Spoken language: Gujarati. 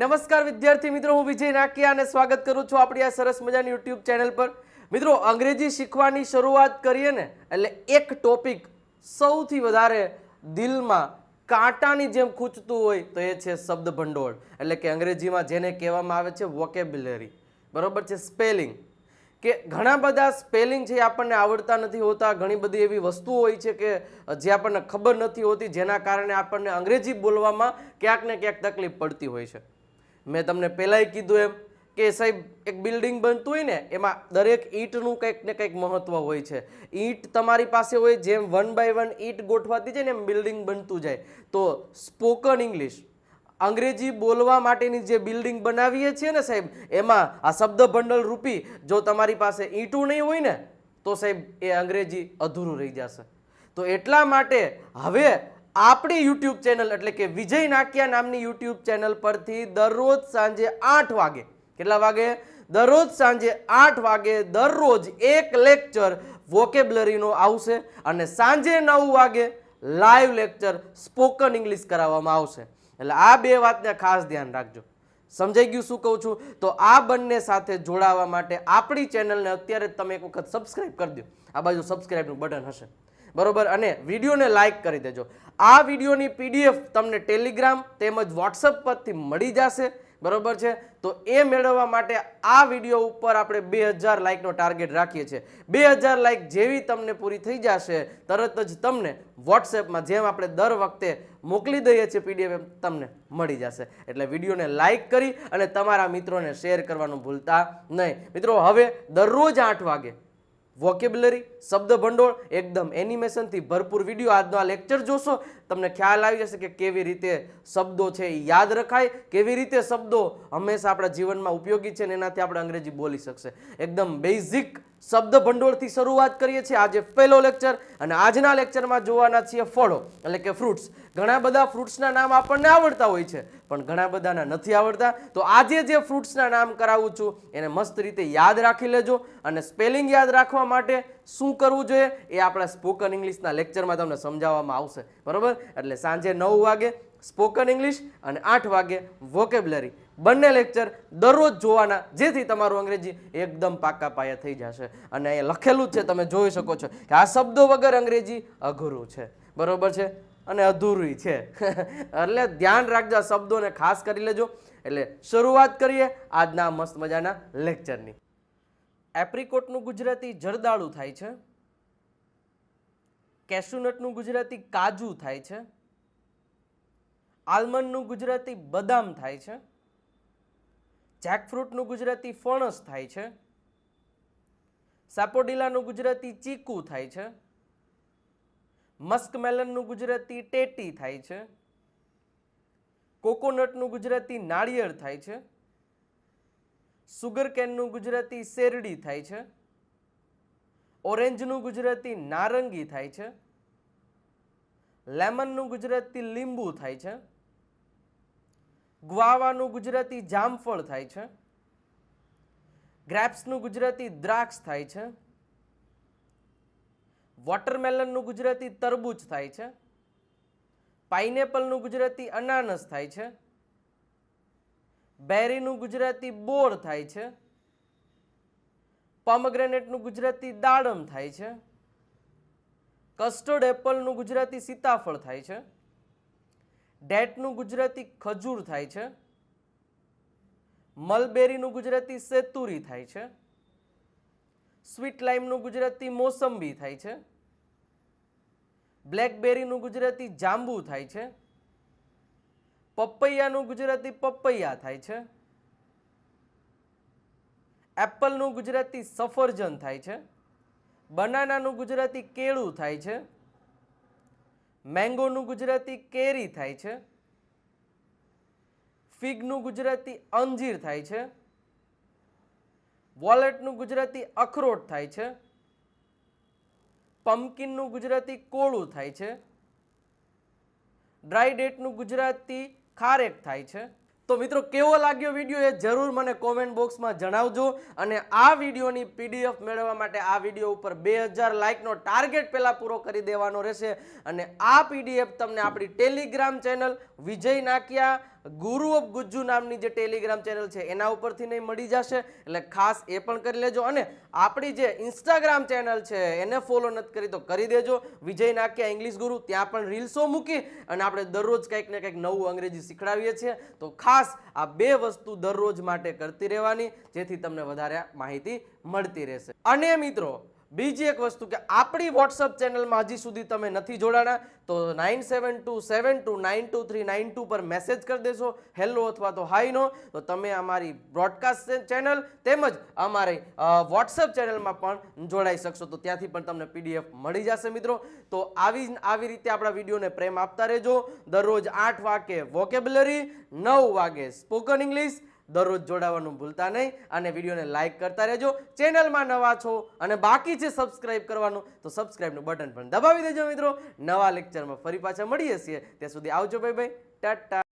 નમસ્કાર વિદ્યાર્થી મિત્રો, હું વિજય નાકિયા અને સ્વાગત કરું છું આપણી આ સરસ મજાની યુટ્યુબ ચેનલ પર. મિત્રો, અંગ્રેજી શીખવાની શરૂઆત કરીએ ને એટલે એક ટોપિક સૌથી વધારે દિલમાં કાંટાની જેમ ખૂંચતું હોય તો એ છે શબ્દ ભંડોળ, એટલે કે અંગ્રેજીમાં જેને કહેવામાં આવે છે વોકેબ્યુલરી. બરોબર છે? સ્પેલિંગ, કે ઘણા બધા સ્પેલિંગ છે એ આપણને આવડતા નથી હોતા. ઘણી બધી એવી વસ્તુઓ હોય છે કે જે આપણને ખબર નથી હોતી, જેના કારણે આપણને અંગ્રેજી બોલવામાં ક્યાંક ને ક્યાંક તકલીફ પડતી હોય છે. મેં તમને પહેલાંય કીધું એમ કે સાહેબ, એક બિલ્ડિંગ બનતું હોય ને એમાં દરેક ઈંટનું કંઈક ને કંઈક મહત્વ હોય છે. ઈંટ તમારી પાસે હોય, જેમ 1 by 1 ઈંટ ગોઠવાતી જાય ને એમ બિલ્ડિંગ બનતું જાય. તો સ્પોકન ઇંગ્લિશ, અંગ્રેજી બોલવા માટેની જે બિલ્ડિંગ બનાવીએ છીએ ને સાહેબ, એમાં આ શબ્દ ભંડોળ રૂપી જો તમારી પાસે ઈંટું નહીં હોય ને તો સાહેબ એ અંગ્રેજી અધૂરું રહી જશે. તો એટલા માટે હવે આપણી યુટ્યુબ ચેનલ એટલે કે વિજય નાકિયા નામની યુટ્યુબ ચેનલ પરથી દરરોજ સાંજે 8 વાગે, કેટલા વાગે? દરરોજ સાંજે 8 વાગે દરરોજ એક લેક્ચર વોકેબ્યુલરીનો આવશે અને સાંજે 9 વાગે લાઈવ લેક્ચર સ્પોકન ઇંગ્લિશ કરાવવામાં આવશે. એટલે આ બે વાતને ખાસ ધ્યાન રાખજો. સમજાઈ ગયું શું કહું છું? તો આ બંને સાથે જોડાવા માટે આપણી ચેનલને અત્યારે તમે એક વખત સબસ્ક્રાઇબ કરી દો. આ બાજુ સબસ્ક્રાઇબનું બટન હશે, બરોબર? અને વિડીયોને લાઈક કરી દેજો. આ વિડીયોની પીડીએફ તમને ટેલિગ્રામ તેમજ વોટ્સઅપ પરથી મળી જશે, બરોબર છે? તો એ મેળવવા માટે આ વિડીયો ઉપર આપણે 2000 લાઈકનો ટાર્ગેટ રાખીએ છીએ. 2000 લાઈક જેવી તમને પૂરી થઈ જશે તરત જ તમને વોટ્સએપમાં, જેમ આપણે દર વખતે મોકલી દઈએ છીએ પીડીએફ, તમને મળી જશે. એટલે વિડીયોને લાઈક કરી અને તમારા મિત્રોને શેર કરવાનું ભૂલતા નહીં. મિત્રો, હવે દરરોજ 8 વાગે વોકેબ્યુલરી, શબ્દ ભંડોળ, એકદમ એનિમેશનથી ભરપૂર વિડીયો. આજનો આ લેક્ચર જોશો તમને ખ્યાલ આવી જશે કે કેવી રીતે શબ્દો છે એ યાદ રખાય, કેવી રીતે શબ્દો હંમેશા આપણા જીવનમાં ઉપયોગી છે અને એનાથી આપણે અંગ્રેજી બોલી શકશે. એકદમ બેઝિક શબ્દ ભંડોળથી શરૂઆત કરીએ છીએ. આજે પહેલો લેક્ચર અને આજના લેક્ચરમાં જોવાના છીએ ફળો એટલે કે ફ્રૂટ્સ. ઘણા બધા ફ્રૂટ્સના નામ આપણને આવડતા હોય છે પણ ઘણા બધાના નથી આવડતા. તો આજે જે ફ્રૂટ્સના નામ કરાવું છું એને મસ્ત રીતે યાદ રાખી લેજો અને સ્પેલિંગ યાદ રાખવા માટે શું કરવું જોઈએ એ આપણા સ્પોકન ઇંગ્લિશના લેક્ચરમાં તમને સમજાવવામાં આવશે, બરોબર? એટલે સાંજે 9 વાગે સ્પોકન ઇંગ્લિશ અને 8 વાગે વોકેબ્યુલરી, બંને લેક્ચર દરરોજ જોવાના, જેથી તમારું અંગ્રેજી એકદમ પાકા પાયા થઈ જશે. અને એ લખેલું જ છે, તમે જોઈ શકો છો કે આ શબ્દો વગર અંગ્રેજી અઘરું છે, બરોબર છે? અને અધૂરું છે. એટલે ધ્યાન રાખજો, આ શબ્દોને ખાસ કરી લેજો. એટલે શરૂઆત કરીએ આજના મસ્ત મજાના લેક્ચરની. એપ્રિકોટનું ગુજરાતી જરદાળુ થાય છે. કેશ્યુનટનું ગુજરાતી કાજુ થાય છે. આલમંડનું ગુજરાતી બદામ થાય છે. જેકફ્રૂટનું ગુજરાતી ફણસ થાય છે. સાપોડીલાનું ગુજરાતી ચીકુ થાય છે. મસ્કમેલનનું ગુજરાતી ટેટી થાય છે. કોકોનટનું ગુજરાતી નાળિયેર થાય છે. સુગરકેનનું ગુજરાતી શેરડી થાય છે. ઓરેન્જનું ગુજરાતી નારંગી થાય છે. લેમનનું ગુજરાતી લીંબુ થાય છે. ગ્વાવાનું ગુજરાતી જામફળ થાય છે. ગ્રેપ્સનું ગુજરાતી દ્રાક્ષ થાય છે. વોટરમેલનનું ગુજરાતી તરબૂચ થાય છે. પાઇનેપલનું ગુજરાતી અનાનસ થાય છે. બેરીનું ગુજરાતી બોર થાય છે. પોમગ્રેનેટનું ગુજરાતી દાડમ થાય છે. કસ્ટર્ડ એપલનું ગુજરાતી સીતાફળ થાય છે. ડેટનું ગુજરાતી ખજૂર થાય છે. મલબેરીનું ગુજરાતી સેતુરી થાય છે. સ્વીટ લાઇમનું ગુજરાતી મોસંબી થાય છે. બ્લેકબેરીનું ગુજરાતી જાંબુ થાય છે. પપૈયાનું ગુજરાતી પપૈયા થાય છે. એપલનું ગુજરાતી સફરજન થાય છે. બનાનાનું ગુજરાતી કેળું થાય છે. મેંગોનું ગુજરાતી કેરી થાય છે. ફિગનું ગુજરાતી અંજીર થાય છે. વોલેટનું ગુજરાતી અખરોટ થાય છે. પમ્પકિનનું ગુજરાતી કોળું થાય છે. ડ્રાય ડેટનું ગુજરાતી ખારેક થાય છે. તો મિત્રો, કેવો લાગ્યો વિડીયો એ જરૂર મને કોમેન્ટ બોક્સમાં જણાવજો. અને આ વિડીયોની પીડીએફ મેળવવા માટે આ વિડીયો ઉપર 2000 લાઈકનો ટાર્ગેટ પહેલાં પૂરો કરી દેવાનો રહેશે. અને આ પીડીએફ તમને આપણી ટેલિગ્રામ ચેનલ વિજય નાકિયા ગુરુ ઓફ ગુજ્જુ નામની જે ટેલિગ્રામ ચેનલ છે એના ઉપરથી નહીં મળી જશે, એટલે ખાસ એ પણ કરી લેજો. અને આપણી જે ઇન્સ્ટાગ્રામ ચેનલ છે એને ફોલો નથી કરી તો કરી દેજો, વિજય નાકિયા ઇંગ્લિશ ગુરુ. ત્યાં પણ રીલ્સો મૂકી અને આપણે દરરોજ કંઈક ને કંઈક નવું અંગ્રેજી શીખડાવીએ છીએ. તો ખાસ આ બે વસ્તુ દરરોજ માટે કરતી રહેવાની, જેથી તમને વધારે માહિતી મળતી રહેશે. અને મિત્રો બીજી એક વસ્તુ કે આપણી વોટ્સઅપ ચેનલમાં હજી સુધી તમે નથી જોડાણા તો 9727292392 પર મેસેજ કરી દેશો હેલો અથવા તો હાઈનો, તો તમે અમારી બ્રોડકાસ્ટ ચેનલ તેમજ અમારી વોટ્સઅપ ચેનલમાં પણ જોડાઈ શકશો. તો ત્યાંથી પણ તમને PDF મળી જશે મિત્રો. તો આવી રીતે આપણા વિડીયોને પ્રેમ આપતા રહેજો. દરરોજ 8 વાગે વોકેબ્યુલરી, 9 વાગે સ્પોકન ઇંગ્લિશ. દરરોજ જોડાવાનું ભૂલતા નહીં અને વિડીયોને લાઈક કરતા રહેજો. ચેનલમાં નવા છો અને બાકી છે સબસ્ક્રાઇબ કરવાનું તો સબસ્ક્રાઇબનું બટન પણ દબાવી દેજો મિત્રો. નવા લેક્ચરમાં ફરી પાછા મળીએ છીએ, ત્યાં સુધી આવજો, બાય બાય, ટાટા.